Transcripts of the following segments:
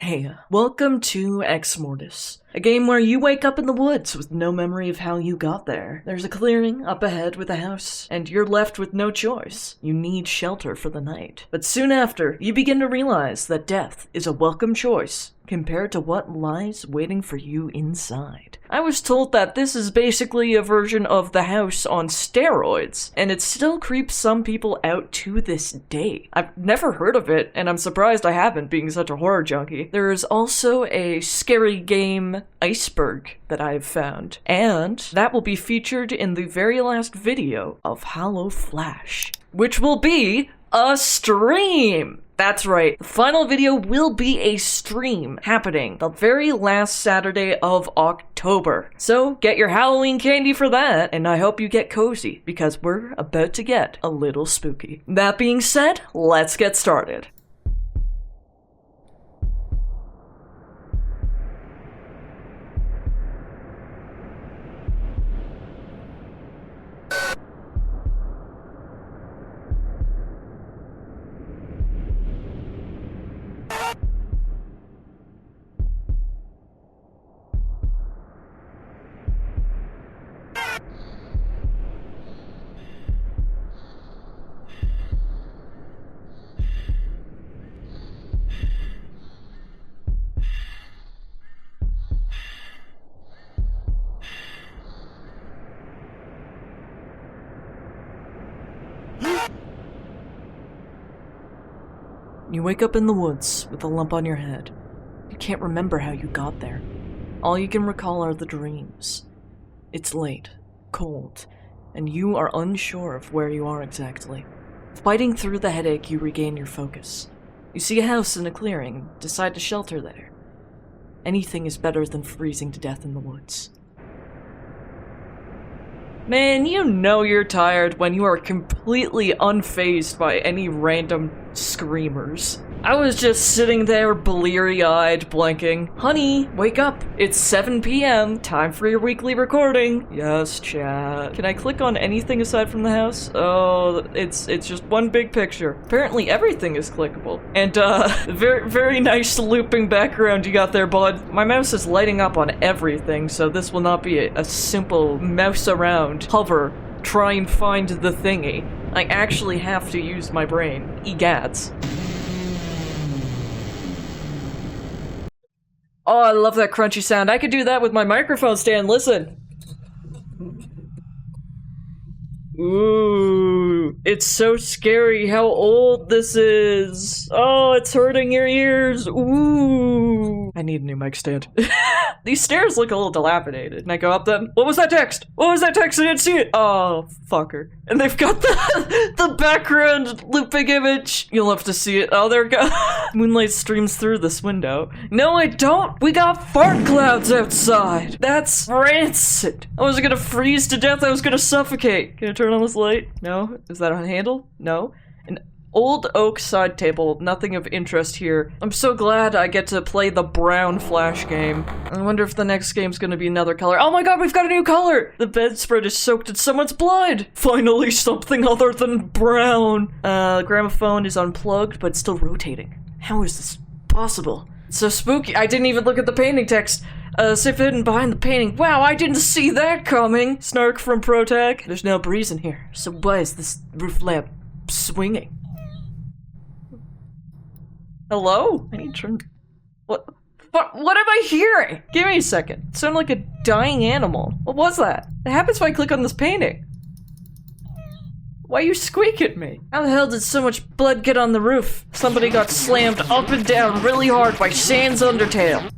Hey, welcome to Exmortis, a game where you wake up in the woods with no memory of how you got there. There's a clearing up ahead with a house, and you're left with no choice. You need shelter for the night. But soon after, you begin to realize that death is a welcome choice compared to what lies waiting for you inside. I was told that this is basically a version of the house on steroids, and it still creeps some people out to this day. I've never heard of it, and I'm surprised I haven't, being such a horror junkie. There is also a scary game iceberg that I've found, and that will be featured in the very last video of Hallo'Flash, which will be a stream! That's right, the final video will be a stream happening the very last Saturday of October. So get your Halloween candy for that, and I hope you get cozy, because we're about to get a little spooky. That being said, let's get started. You wake up in the woods with a lump on your head. You can't remember how you got there. All you can recall are the dreams. It's late, cold, and you are unsure of where you are exactly. Fighting through the headache, you regain your focus. You see a house in a clearing, decide to shelter there. Anything is better than freezing to death in the woods. Man, you know you're tired when you are completely unfazed by any random screamers. I was just sitting there bleary-eyed, blinking. Honey, wake up. It's 7 p.m. Time for your weekly recording. Yes, chat. Can I click on anything aside from the house? Oh, it's just one big picture. Apparently everything is clickable. And, very nice looping background you got there, bud. My mouse is lighting up on everything, so this will not be a simple mouse around, hover, try and find the thingy. I actually have to use my brain. Egads. Oh, I love that crunchy sound. I could do that with my microphone stand. Listen. Ooh, it's so scary how old this is. Oh, it's hurting your ears. Ooh. I need a new mic stand. These stairs look a little dilapidated. Can I go up them? What was that text? What was that text? I didn't see it. Oh, fucker. And they've got the background looping image. You'll have to see it. Oh, there we go. Moonlight streams through this window. No, I don't. We got fart clouds outside. That's rancid. I was gonna freeze to death. I was gonna suffocate. Can I turn on this light? No. Is that on handle? No. An old oak side table. Nothing of interest here. I'm so glad I get to play the brown Flash game. I wonder if the next game's gonna be another color. Oh my god, we've got a new color! The bedspread is soaked in someone's blood! Finally something other than brown! The gramophone is unplugged, but still rotating. How is this possible? It's so spooky. I didn't even look at the painting text. Safe hidden behind the painting. Wow, I didn't see that coming! Snark from Protag. There's no breeze in here, so why is this roof lamp swinging? Hello? I need to turn... What am I hearing? Give me a second. It sounded like a dying animal. What was that? It happens when I click on this painting. Why you squeak at me? How the hell did so much blood get on the roof? Somebody got slammed up and down really hard by Sans Undertale.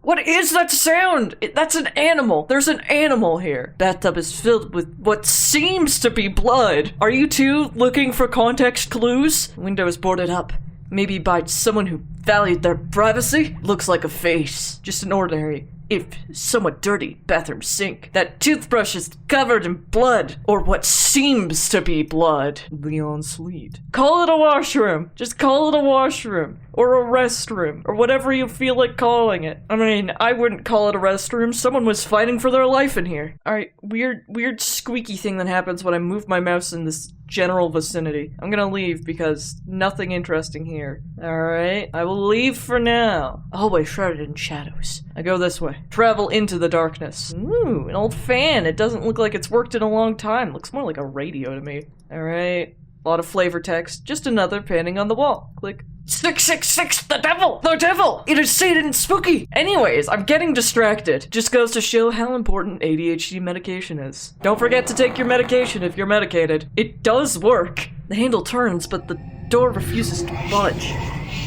What is that sound? That's an animal. There's an animal here. Bathtub is filled with what seems to be blood. Are you two looking for context clues? Window is boarded up. Maybe by someone who valued their privacy? Looks like a face. Just an ordinary, if somewhat dirty, bathroom sink. That toothbrush is covered in blood. Or what seems to be blood. Leon Sleet. Call it a washroom. Just call it a washroom. Or a restroom. Or whatever you feel like calling it. I mean, I wouldn't call it a restroom. Someone was fighting for their life in here. Alright, weird squeaky thing that happens when I move my mouse in this general vicinity. I'm gonna leave because nothing interesting here. Alright, I will leave for now. Always shrouded in shadows. I go this way. Travel into the darkness. Ooh, an old fan. It doesn't look like it's worked in a long time. Looks more like a radio to me. Alright. A lot of flavor text. Just another painting on the wall. Click. 666, the devil! The devil! It is Satan and spooky! Anyways, I'm getting distracted. Just goes to show how important ADHD medication is. Don't forget to take your medication if you're medicated. It does work. The handle turns, but the door refuses to budge.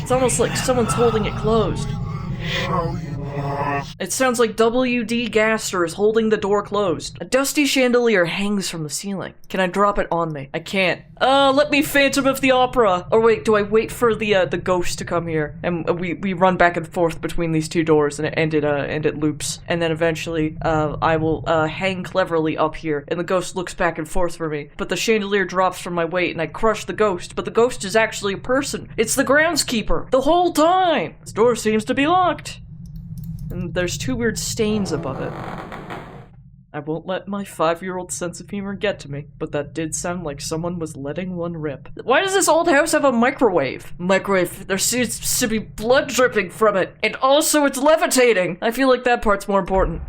It's almost like someone's holding it closed. It sounds like W.D. Gaster is holding the door closed. A dusty chandelier hangs from the ceiling. Can I drop it on me? I can't. Let me Phantom of the Opera. Or wait, do I wait for the ghost to come here? And we run back and forth between these two doors and it loops. And then eventually, I will, hang cleverly up here and the ghost looks back and forth for me. But the chandelier drops from my weight and I crush the ghost. But the ghost is actually a person. It's the groundskeeper. The whole time. This door seems to be locked. And there's two weird stains above it. I won't let my 5-year-old sense of humor get to me, but that did sound like someone was letting one rip. Why does this old house have a microwave? Microwave, there seems to be blood dripping from it, and also it's levitating! I feel like that part's more important.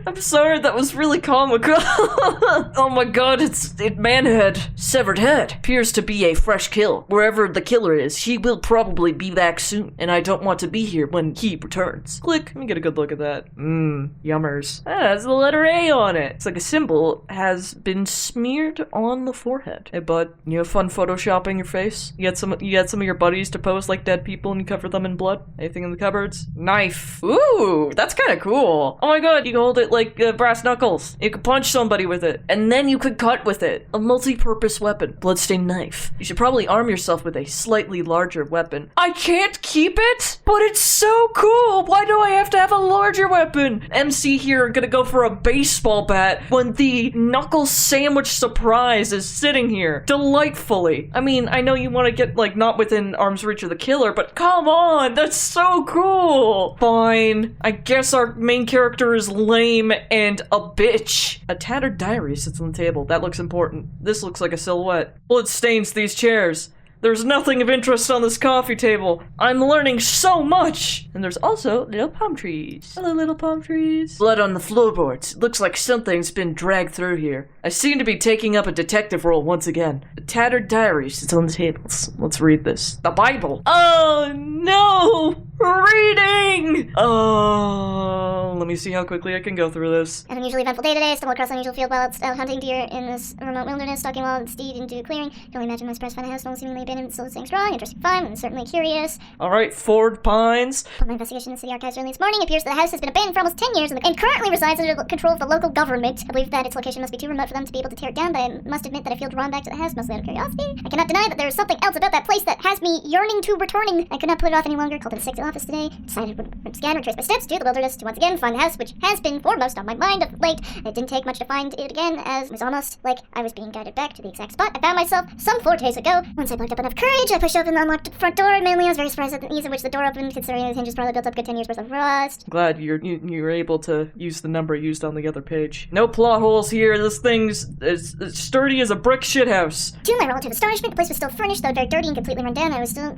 I'm sorry, that was really comical. Oh my god, it's manhead. Severed head. Appears to be a fresh kill. Wherever the killer is, he will probably be back soon, and I don't want to be here when he returns. Click. Let me get a good look at that. Yummers. That has the letter A on it. It's like a symbol has been smeared on the forehead. Hey bud, you have fun photoshopping your face? You had some of your buddies to pose like dead people and you cover them in blood? Anything in the cupboards? Knife. Ooh, that's kind of cool. Oh my god, you can hold it like brass knuckles. You could punch somebody with it, and then you could cut with it. A multi-purpose weapon. Bloodstained knife. You should probably arm yourself with a slightly larger weapon. I can't keep it, but it's so cool. Why do I have to have a larger weapon? MC here gonna go for a baseball bat when the knuckle sandwich surprise is sitting here delightfully. I mean, I know you want to get like not within arm's reach of the killer, but come on, that's so cool. Fine. I guess our main character is lame and a bitch. A tattered diary sits on the table. That looks important. This looks like a silhouette. Blood stains these chairs. There's nothing of interest on this coffee table. I'm learning so much! And there's also little palm trees. Hello, little palm trees. Blood on the floorboards. Looks like something's been dragged through here. I seem to be taking up a detective role once again. A tattered diary sits on the tables. Let's read this. The Bible. Oh, no! Reading! Oh, let me see how quickly I can go through this. An unusually eventful day today. Stumbled across an unusual field while out hunting deer in this remote wilderness, stalking while its steed into a clearing. Can only imagine my surprise to find a house no one seemingly abandoned, still staying strong, interesting, fun, and certainly curious. Alright, Ford Pines. From my investigation in the city archives early this morning, it appears that the house has been abandoned for almost 10 years and currently resides under the control of the local government. I believe that its location must be too remote for them to be able to tear it down, but I must admit that I feel drawn back to the house, mostly out of curiosity. I cannot deny that there is something else about that place that has me yearning to returning. I could not put it off any longer. Called in a sick office today. Decided would scan and retrace my steps to the wilderness to once again find the house, which has been foremost on my mind of late. It didn't take much to find it again, as it was almost like I was being guided back to the exact spot I found myself some 4 days ago. Once I plucked up enough courage, I pushed open the unlocked front door, and mainly I was very surprised at the ease in which the door opened, considering the hinges probably built up good 10 years worth of rust. Glad you were able to use the number used on the other page. No plot holes here. This thing's as sturdy as a brick shithouse. To my relative astonishment, the place was still furnished, though very dirty and completely run down. I was still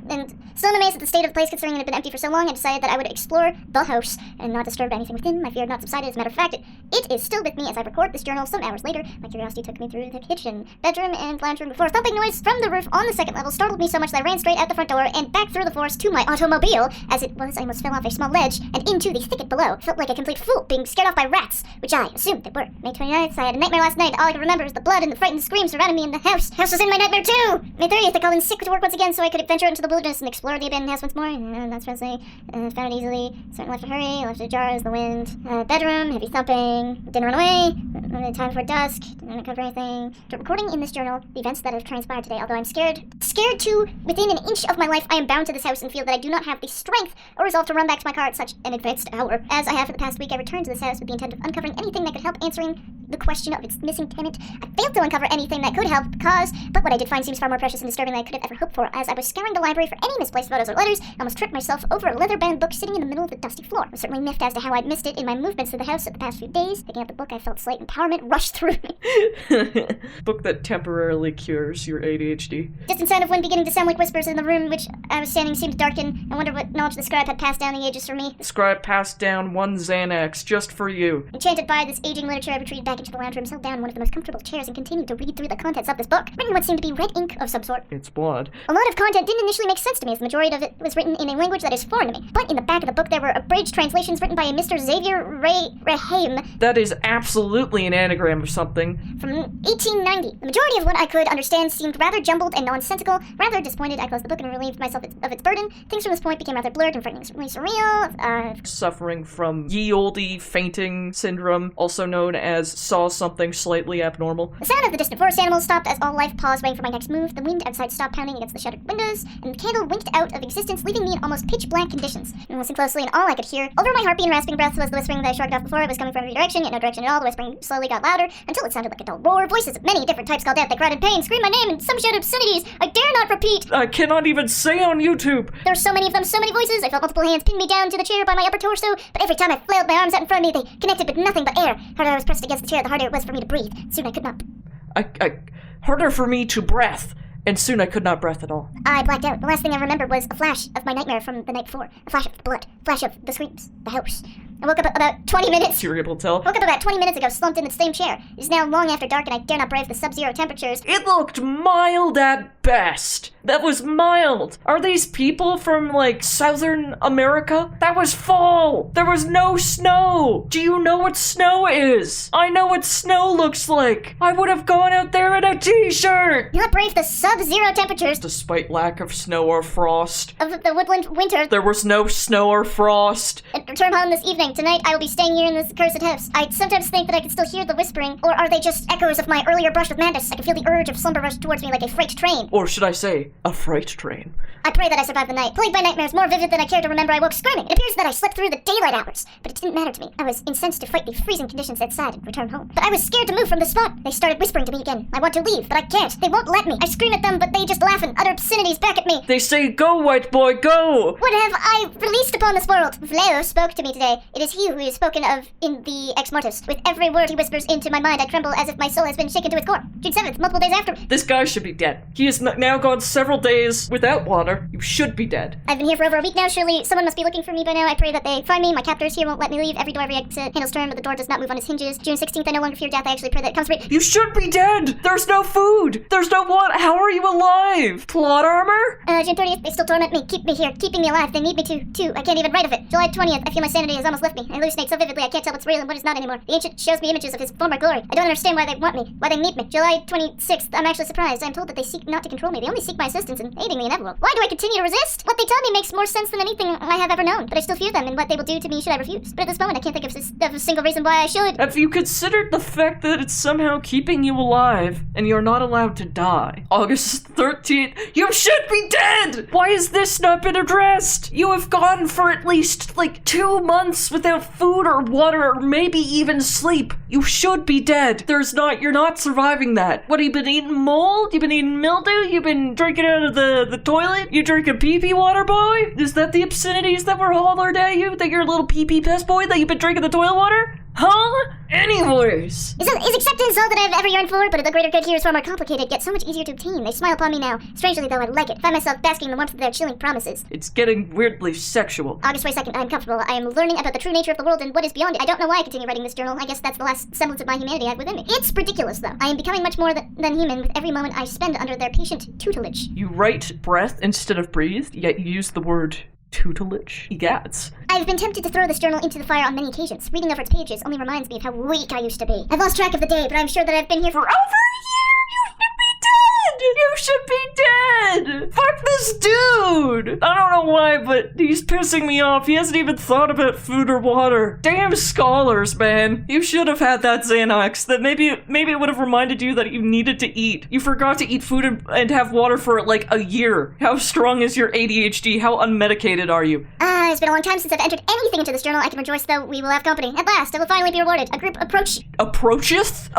amazed at the state of the place, considering it had been empty for so long. I decided that I would explore the house and not disturb anything within. My fear had not subsided. As a matter of fact, it is still with me as I record this journal some hours later. My curiosity took me through the kitchen, bedroom, and lounge room before a thumping noise from the roof on the second level startled me so much that I ran straight out the front door and back through the forest to my automobile. As it was, I almost fell off a small ledge and into the thicket below. Felt like a complete fool being scared off by rats, which I assumed they were. May 29th, I had a nightmare last night. All I could remember was the blood and the frightened screams surrounding me in the house. The house was in my nightmare too! May 30th, I called in sick to work once again so I could venture into the wilderness and explore the abandoned house once more. That's Presley. Found it easily. Certain left to hurry. Left it ajar as the wind. Bedroom, heavy thumping. Didn't run away. Time for dusk. Didn't cover anything. Recording in this journal the events that have transpired today, although I'm scared to within an inch of my life, I am bound to this house and feel that I do not have the strength or resolve to run back to my car at such an advanced hour. As I have for the past week, I returned to this house with the intent of uncovering anything that could help answering the question of its missing tenant. I failed to uncover anything that could help cause, but what I did find seems far more precious and disturbing than I could have ever hoped for. As I was scouring the library for any misplaced photos or letters, I almost tripped myself over a leather-bound book sitting in the middle of the dusty floor. I was certainly miffed as to how I'd missed it in my movements through the house of the past few days. Picking up the book, I felt slight empowerment rush through me. Book that temporarily cures your ADHD. Distant sound of wind beginning to sound like whispers in the room which I was standing seemed to darken. I wondered what knowledge the scribe had passed down the ages for me. The scribe passed down 1 Xanax just for you. Enchanted by this aging literature, I retreated back into the lounge room, settled down in one of the most comfortable chairs, and continued to read through the contents of this book. Written in what seemed to be red ink of some sort. It's blood. A lot of content didn't initially make sense to me, as the majority of it was written in a language that is foreign to me. But in the back of the book, there were abridged translations written by a Mr. Xavier Rehaim. That is absolutely an anagram of something. From 1890. The majority of what I could understand seemed rather jumbled and nonsensical. Rather disappointed, I closed the book and relieved myself of its burden. Things from this point became rather blurred and frighteningly surreal. Suffering from ye olde fainting syndrome, also known as saw something slightly abnormal. The sound of the distant forest animals stopped as all life paused, waiting for my next move. The wind outside stopped pounding against the shuttered windows, and the candle winked out of existence, leaving me in almost pitch-black conditions. I listened closely, and all I could hear over my heartbeat and rasping breath was the whispering that I shrugged off before. It was coming from every direction, yet no direction at all. The whispering slowly got louder, until it sounded like a dull roar. Voices of many different types called out. They cried in pain, screamed my name, and some shouted obscenities I dare not repeat. I cannot even say on YouTube. There were so many of them, so many voices. I felt multiple hands pin me down to the chair by my upper torso, but every time I flailed my arms out in front of me, they connected with nothing but air. The harder I was pressed against the chair, the harder it was for me to breathe. Soon I could not. Harder for me to breath, and soon I could not breath at all. I blacked out. The last thing I remembered was a flash of my nightmare from the night before. A flash of the blood. A flash of the screams. The house. I woke up about 20 minutes. You were able to tell? Woke up about 20 minutes ago, slumped in the same chair. It is now long after dark, and I dare not brave the sub-zero temperatures. It looked mild at best. That was mild. Are these people from, like, Southern America? That was fall. There was no snow. Do you know what snow is? I know what snow looks like. I would have gone out there in a t-shirt. Not brave the sub-zero temperatures. Despite lack of snow or frost. Of the woodland winter. There was no snow or frost. And return home this evening. Tonight, I will be staying here in this cursed house. I sometimes think that I can still hear the whispering, or are they just echoes of my earlier brush with madness? I can feel the urge of slumber rush towards me like a freight train. Or should I say, a freight train. I pray that I survived the night. Plagued by nightmares more vivid than I care to remember, I woke screaming. It appears that I slept through the daylight hours, but it didn't matter to me. I was incensed to fight the freezing conditions outside and return home. But I was scared to move from the spot. They started whispering to me again. I want to leave, but I can't. They won't let me. I scream at them, but they just laugh and utter obscenities back at me. They say, go, white boy, go! What have I released upon this world? Vlao spoke to me today. It is he who is spoken of in the Exmortis. With every word he whispers into my mind, I tremble as if my soul has been shaken to its core. June 7th, multiple days after. This guy should be dead. He has now gone several days without water. You should be dead. I've been here for over a week now. Surely someone must be looking for me by now. I pray that they find me. My captors here won't let me leave. Every door, every exit handles turn, but the door does not move on its hinges. June 16th, I no longer fear death. I actually pray that it comes to me. You should be dead! There's no food! There's no water! How are you alive? Plot armor? June 30th, they still torment me. Keep me here. Keeping me alive. They need me to. I can't even write of it. July 20th, I feel my sanity has almost left me. I hallucinate so vividly I can't tell what's real and what is not anymore. The ancient shows me images of his former glory. I don't understand why they want me, why they need me. July 26th, I'm actually surprised. I'm told that they seek not to control me. They only seek my assistance in aiding the inevitable. Why do I continue to resist? What they tell me makes more sense than anything I have ever known. But I still fear them and what they will do to me should I refuse. But at this moment, I can't think of a single reason why I should. Have you considered the fact that it's somehow keeping you alive and you're not allowed to die? August 13th, you should be dead! Why has this not been addressed? You have gone for at least, like, 2 months without food or water or maybe even sleep. You should be dead. You're not surviving that. What, have you been eating mold? You've been eating mildew? You've been drinking out of the toilet? You drinking pee-pee water, boy? Is that the obscenities that were hollered at you? That you're a little pee-pee piss boy? That you've been drinking the toilet water? Huh? Anyways. Is acceptance all that I've ever yearned for? But the greater good here is far more complicated, yet so much easier to obtain. They smile upon me now. Strangely, though, I like it. Find myself basking in the warmth of their chilling promises. It's getting weirdly sexual. August 22nd, I'm comfortable. I am learning about the true nature of the world and what is beyond it. I don't know why I continue writing this journal. I guess that's the last semblance of my humanity I have within me. It's ridiculous, though. I am becoming much more than human with every moment I spend under their patient tutelage. You write breath instead of breathe, yet you use the word tutelage? Egads. I've been tempted to throw this journal into the fire on many occasions. Reading over its pages only reminds me of how weak I used to be. I've lost track of the day, but I'm sure that I've been here for over a year! You should be dead! Fuck this dude! I don't know why, but he's pissing me off. He hasn't even thought about food or water. Damn scholars, man. You should have had that Xanax. That maybe it would have reminded you that you needed to eat. You forgot to eat food and have water for like a year. How strong is your ADHD? How unmedicated are you? It's been a long time since I've entered anything into this journal. I can rejoice, though we will have company. At last, I will finally be rewarded. A group Approacheth?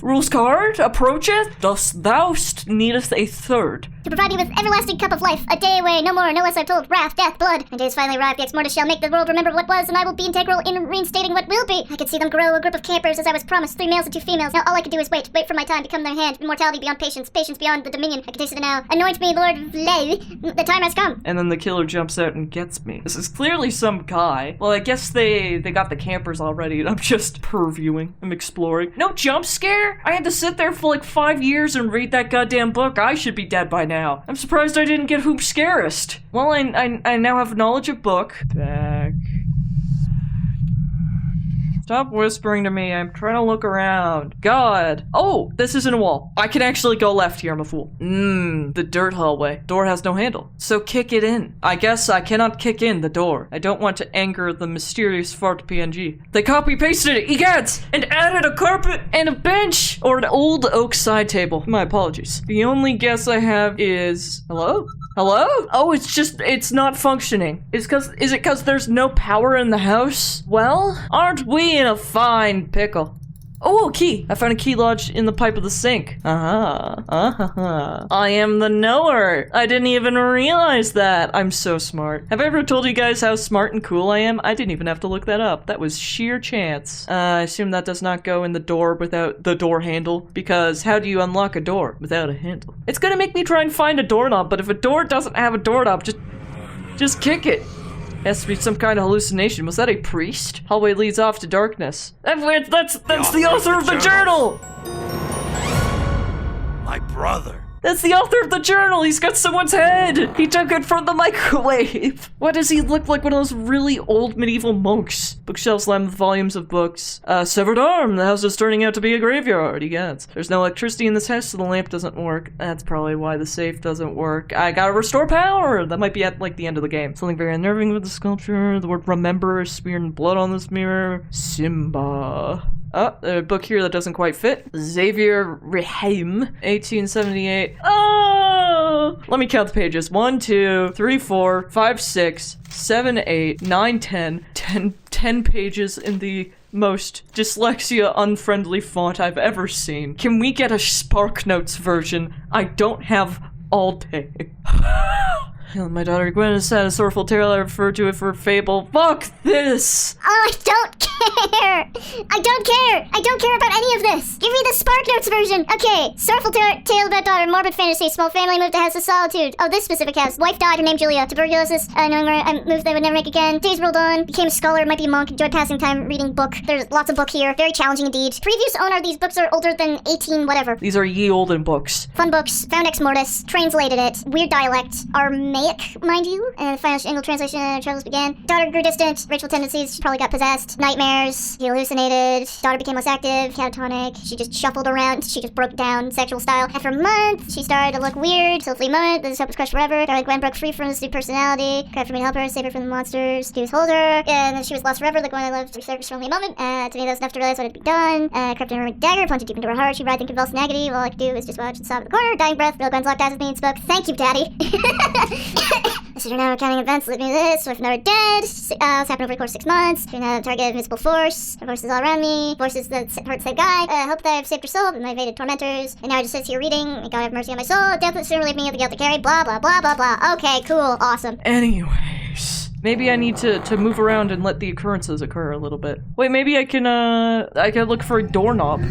Rules card? Approacheth? Dost thou'st needeth a third. to provide me with everlasting cup of life. A day away, no more, no less, I'm told. Wrath, death, blood. My days finally arrive. The Exmortis shall make the world remember what was, and I will be integral in reinstating what will be. I could see them grow, a group of campers, as I was promised. 3 males and 2 females. Now all I can do is wait for my time, become their hand. Immortality beyond patience, patience beyond the dominion. I can taste it now. Anoint me, Lord Lay. The time has come. And then the killer jumps out and gets me. This is clearly some guy. Well, I guess they got the campers already, and I'm just purviewing. I'm exploring. No jump scare? I had to sit there for like 5 years and read that goddamn book. I should be dead by now. I'm surprised I didn't get Hoop Scarist. Well, I now have knowledge of book. Back. Stop whispering to me. I'm trying to look around. God. Oh, this isn't a wall. I can actually go left here. I'm a fool. The dirt hallway. Door has no handle. So kick it in. I guess I cannot kick in the door. I don't want to anger the mysterious fart PNG. They copy-pasted it, egads, and added a carpet and a bench or an old oak side table. My apologies. The only guess I have is... Hello? Hello? Oh, it's not functioning. Is it cause there's no power in the house? Well, aren't we in a fine pickle? Oh, a key. I found a key lodged in the pipe of the sink. I am the knower. I didn't even realize that. I'm so smart. Have I ever told you guys how smart and cool I am? I didn't even have to look that up. That was sheer chance. I assume that does not go in the door without the door handle, because how do you unlock a door without a handle? It's gonna make me try and find a doorknob, but if a door doesn't have a doorknob, just kick it. Has to be some kind of hallucination. Was that a priest? Hallway leads off to darkness. That's the author of the journal! My brother. That's the author of the journal! He's got someone's head! He took it from the microwave! Why does he look like one of those really old medieval monks? Bookshelves lined with volumes of books. Severed arm! The house is turning out to be a graveyard, he gets. There's no electricity in this house, so the lamp doesn't work. That's probably why the safe doesn't work. I gotta restore power! That might be at, like, the end of the game. Something very unnerving with the sculpture. The word remember is smeared in blood on this mirror. Simba. Oh, a book here that doesn't quite fit. Xavier Rehaim, 1878. Oh! Let me count the pages. 1, 2, 3, 4, 5, 6, 7, 8, 9, 10. 10 pages in the most dyslexia-unfriendly font I've ever seen. Can we get a SparkNotes version? I don't have all day. My daughter Gwen has had a sorrowful tale. I refer to it for fable. Fuck this! Oh, I don't care! I don't care! I don't care about any of this! Give me the SparkNotes version! Okay, sorrowful tale about daughter, morbid fantasy, small family moved to house of solitude. Oh, this specific house. Wife died, her name Julia. Tuberculosis, knowing where I moved, they would never make again. Days rolled on, became a scholar, might be a monk, enjoyed passing time reading book. There's lots of book here, very challenging indeed. Previous owner, these books are older than 18 whatever. These are ye olden books. Fun books, found Exmortis, translated it, weird dialect, Aramaic, mind you, and final English translation, troubles began. Daughter grew distant, ritual tendencies, she probably got possessed. Nightmares, she hallucinated, daughter became less active, catatonic, she just shuffled around, she just broke down sexual style. After a month, she started to look weird, till fleet moment, this hope was crushed forever. Daughter Gwen broke free from this new personality, cried for me to help her, save her from the monsters, he was hold her, and then she was lost forever, the Gwen I loved resurfaced from the moment. To me that was enough to realize what had been done. Crept in her with dagger, plunged deep into her heart, she writhed in convulsing agony, all I could do was just watch and sob in the corner, dying breath, real Gwen's locked eyes with me and spoke, thank you, daddy. I sit here now recounting events, lead me to this, wife never dead, what's happened over the course of 6 months, turn out target invisible force, forces all around me, forces that hurt the guy, hope that I've saved her soul, but my evaded tormentors, and now I just sit here reading, may God have mercy on my soul, death would soon relieve me of the guilt to carry, blah blah blah blah blah, okay, cool, awesome. Anyways, maybe I need to move around and let the occurrences occur a little bit. Wait, maybe I can look for a doorknob.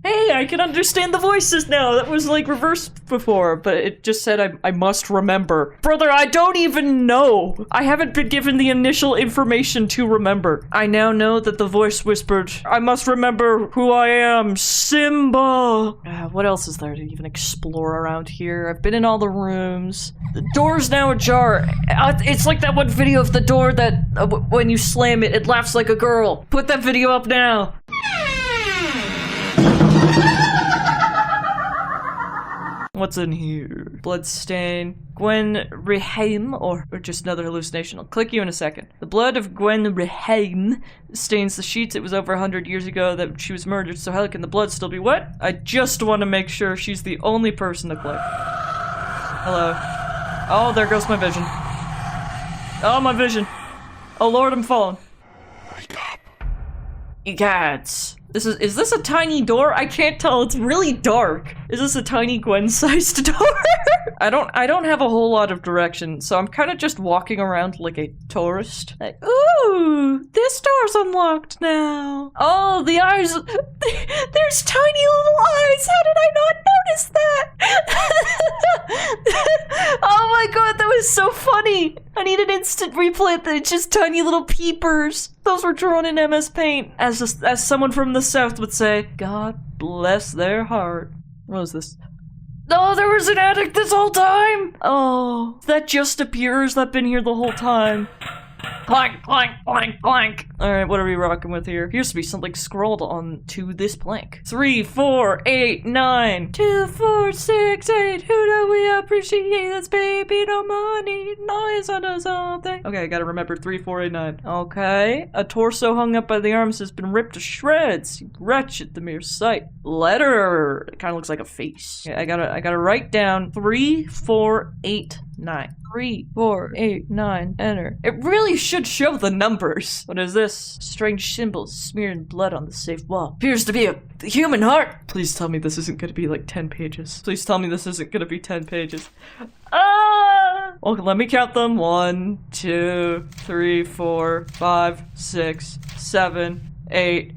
Hey, I can understand the voices now. That was like reversed before, but it just said I must remember. Brother, I don't even know. I haven't been given the initial information to remember. I now know that the voice whispered, I must remember who I am, Simba. What else is there to even explore around here? I've been in all the rooms. The door's now ajar. It's like that one video of the door that when you slam it, it laughs like a girl. Put that video up now. What's in here? Bloodstain. Gwen Rehaim, or just another hallucination. I'll click you in a second. The blood of Gwen Rehaim stains the sheets. It was over 100 years ago that she was murdered, so how can the blood still be wet? I just want to make sure she's the only person to click. Hello. Oh, there goes my vision. Oh, my vision. Oh lord, I'm falling. Wake up. Egads. Is this a tiny door? I can't tell. It's really dark. Is this a tiny Gwen-sized door? I don't have a whole lot of direction, so I'm kind of just walking around like a tourist. Like, ooh, this door's unlocked now. Oh, the eyes. There's tiny little eyes. How did I not notice that? Oh my god, that was so funny. I need an instant replay. It's just tiny little peepers. Those were drawn in MS Paint. As someone from the South would say, God bless their heart. What was this? Oh, there was an attic this whole time! Oh, that just appears. That been here the whole time. Clank, clank, clank, clank. Alright, what are we rocking with here? Appears to be something scrolled onto this plank. 3, 4, 8, 9. 2, 4, 6, 8. Who do we appreciate? That's baby, no money. Noise under something. Okay, I gotta remember 3, 4, 8, 9. Okay. A torso hung up by the arms has been ripped to shreds. Wretched, the mere sight. Letter. It kind of looks like a face. Okay, I gotta write down 3, 4, 8, 9. 3, 4, 8, 9, enter. It really should show the numbers. What is this? Strange symbols smearing blood on the safe wall. Appears to be a human heart. Please tell me this isn't gonna be like 10 pages. Please tell me this isn't gonna be 10 pages. Ah! Okay, let me count them. 1, 2, 3, 4, 5, 6, 7, 8.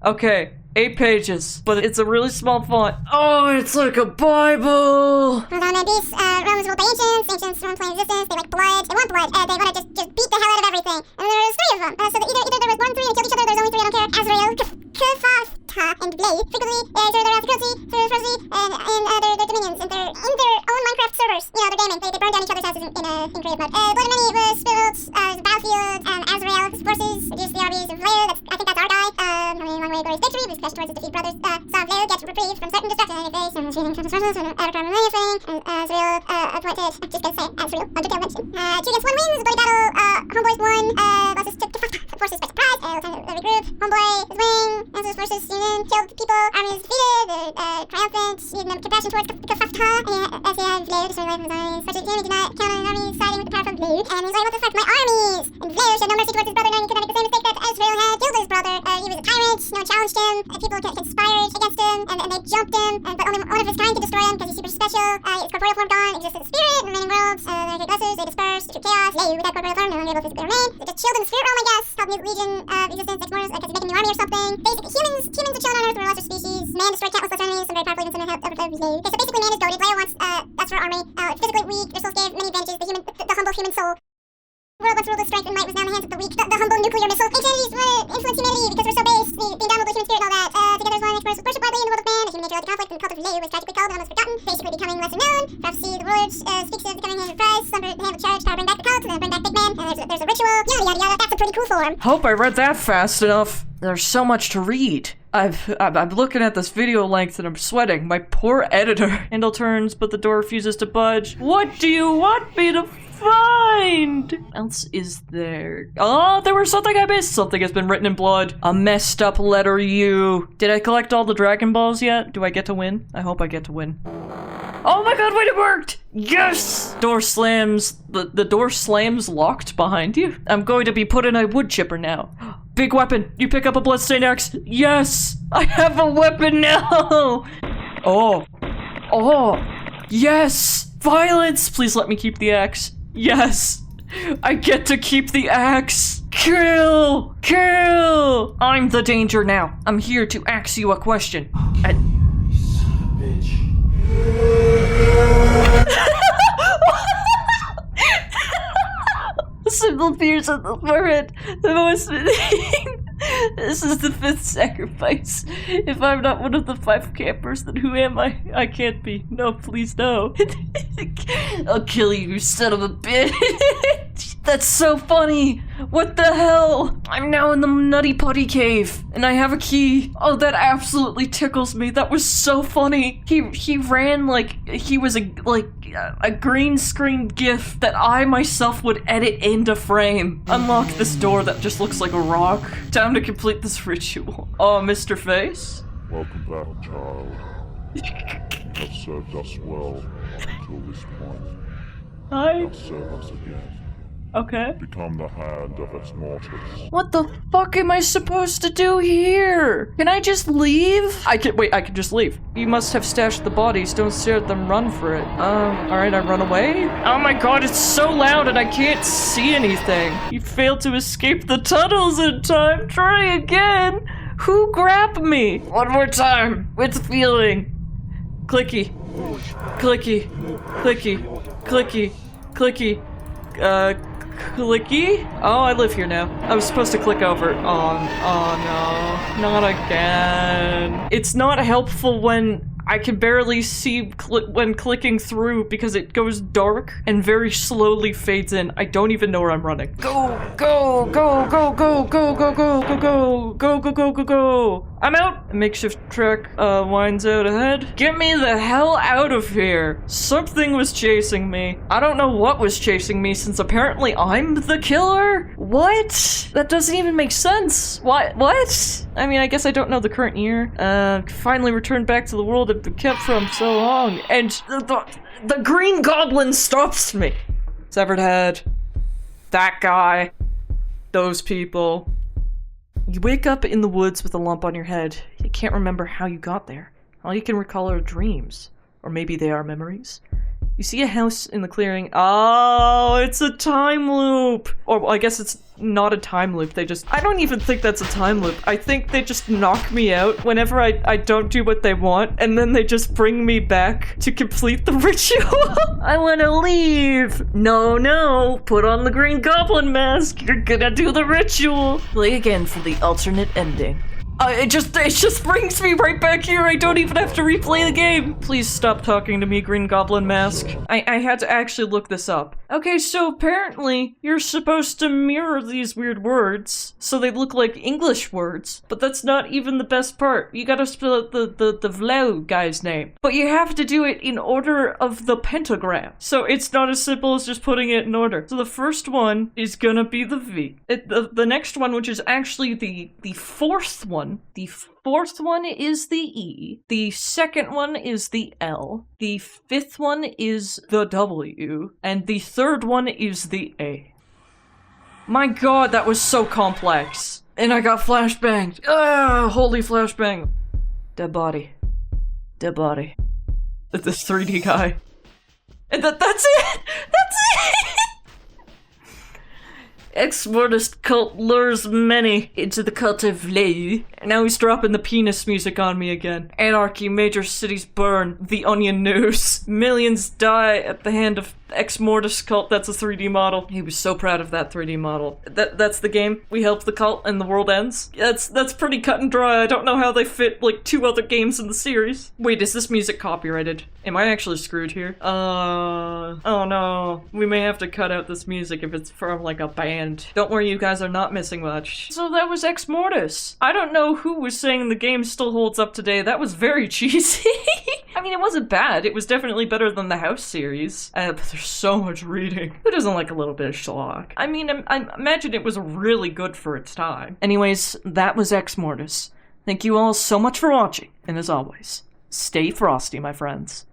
Okay. 8 pages, but it's a really small font. Oh, it's like a Bible! Hold on, man. These Romans ruled by ancients run plain existence, they like blood, they want blood, they want to just beat the hell out of everything. And there was 3 of them, so that either there was 1, 3, and killed each other, there's only 3, I don't care. Azrael, Kefafta, and Blade. Frequently, through their wrath cruelty, through Frozy, and their dominions, in their own Minecraft servers. You know, they're gaming, they burn down each other's houses in creative mode. Blood of many was spilled, battlefield, Azrael, his forces, reduced the armies of Lair, I think that's our guy. Long way glorious victory, was crashed towards his defeat brothers. Saw Lair get reprieve from certain destruction, and they face shooting from the struggles, and Avatar Millennium thing, and Azrael, appointed, just gonna say, Azrael, Undertale mention. 2 against 1 wins, bloody battle, Homeboys won, bosses took the forces by surprise, Lieutenant regroup, Homeboy, his wing, Azrael's forces union, killed people, armies defeated, triumphant, even compassion towards Kefafta, as he had Lair destroyed life of his armies, such as he did not count on his armies siding with the power from Lair, and he's like, what the fuck, my armies! And Lair showed no mercy towards his brother, knowing he could not make the same mistake that Azrael had killed his brother. He was a tyrant, no one challenged him, people conspired against him, and they jumped him, but only one of his kind could destroy him, because he's super special. His corporeal form gone, exists as a spirit in the remaining worlds, their great blessers, they dispersed through chaos, Lair, without corporeal form, no longer able to physically remain. They just chilled in the spirit realm, I guess, called Legion of Existence, Exmortis, because he's making a new army or something. Basically, humans are chilling on Earth, we're a lesser species. Man destroyed countless lesser enemies, some very powerful, even some helped overthrow Lair. Okay, so basically man is goated, Lair wants, that's for our army, it's physically weak, their souls gave many advantages, the humble human soul. The world once ruled with strength and might was now in the hands of the weak. The humble nuclear missile. Ancient entities influence humanity because we're so base. The indomitable human spirit and all that. Together as one, Exmortis was worshipped widely in the world of man. The human nature led to conflict, and the cult of Lair was tragically called and almost forgotten. Basically becoming lesser known. Prophecy of the warlords speaks of becoming hand of prize. Some hand of charge, power bring back the cult, and then bring back big man. And there's a ritual. Yada yada yada. That's a pretty cool form. Hope I read that fast enough. There's so much to read. I'm looking at this video length and I'm sweating. My poor editor. Handle turns, but the door refuses to budge. What do you want me to find? What else is there? Oh, there was something I missed. Something has been written in blood. A messed up letter U. Did I collect all the Dragon Balls yet? Do I get to win? I hope I get to win. Oh my god, wait, it worked! Yes! Door slams. The door slams locked behind you. I'm going to be put in a wood chipper now. Big weapon. You pick up a bloodstained axe. Yes! I have a weapon now! Oh. Oh. Yes! Violence! Please let me keep the axe. Yes! I get to keep the axe! Kill! Kill! I'm the danger now. I'm here to ask you a question. Bitch. Simple fears on the forehead. The most. This is the 5th sacrifice. If I'm not one of the 5 campers, then who am I? I can't be. No, please, no. I'll kill you, you son of a bitch. That's so funny! What the hell? I'm now in the Nutty Putty Cave, and I have a key. Oh, that absolutely tickles me. That was so funny. He ran like he was a green screen GIF that I myself would edit into frame. Unlock this door that just looks like a rock. Time to complete this ritual. Oh, Mr. Face? Welcome back, child. You have served us well until this point. Hi. Now serve us again. Okay. Become the hand of Exmortis. What the fuck am I supposed to do here? Can I just leave? I can just leave. You must have stashed the bodies. Don't stare at them, run for it. Alright, I run away? Oh my god, it's so loud and I can't see anything. You failed to escape the tunnels in time. Try again. Who grabbed me? One more time. With feeling. Clicky. Clicky. Clicky. Clicky. Clicky. Clicky? Oh, I live here now. I was supposed to click over. Oh no. Not again. It's not helpful when I can barely see when clicking through because it goes dark and very slowly fades in. I don't even know where I'm running. Go, go, go, go, go, go, go, go, go, go, go, go, go, go, go. I'm out. A makeshift truck winds out ahead. Get me the hell out of here. Something was chasing me. I don't know what was chasing me since apparently I'm the killer. What? That doesn't even make sense. What? I mean, I guess I don't know the current year. Finally returned back to the world I've been kept from so long. And the Green Goblin stops me. Severed head. That guy. Those people. You wake up in the woods with a lump on your head. You can't remember how you got there. All you can recall are dreams. Or maybe they are memories. You see a house in the clearing. Oh, it's a time loop! Or I guess it's not a time loop. I don't even think that's a time loop. I think they just knock me out whenever I don't do what they want, and then they just bring me back to complete the ritual. I wanna leave! No, put on the Green Goblin mask. You're gonna do the ritual. Play again for the alternate ending. It just brings me right back here. I don't even have to replay the game. Please stop talking to me, Green Goblin Mask. I had to actually look this up. Okay, so apparently you're supposed to mirror these weird words so they look like English words, but that's not even the best part. You gotta spell out the Vlau guy's name, but you have to do it in order of the pentagram. So it's not as simple as just putting it in order. So the first one is gonna be the V. The next one, which is actually the fourth one. The fourth one is the E. The second one is the L. The fifth one is the W. And the third one is the A. My god, that was so complex. And I got flashbanged. Holy flashbang. Dead body. Dead body. The 3D guy. And that's it! That's it! Exmortis cult lures many into the cult of Lay. And now he's dropping the penis music on me again. Anarchy, major cities burn. The Onion News. Millions die at the hand of Exmortis cult. That's a 3D model. He was so proud of that 3D model. That's the game. We help the cult and the world ends. That's pretty cut and dry. I don't know how they fit like 2 other games in the series. Wait, is this music copyrighted? Am I actually screwed here? Oh no. We may have to cut out this music if it's from like a band. Don't worry, you guys are not missing much. So that was Exmortis. I don't know who was saying the game still holds up today. That was very cheesy. I mean, it wasn't bad. It was definitely better than the House series. But there's so much reading. Who doesn't like a little bit of schlock? I mean, I imagine it was really good for its time. Anyways, that was Exmortis. Thank you all so much for watching. And as always, stay frosty, my friends.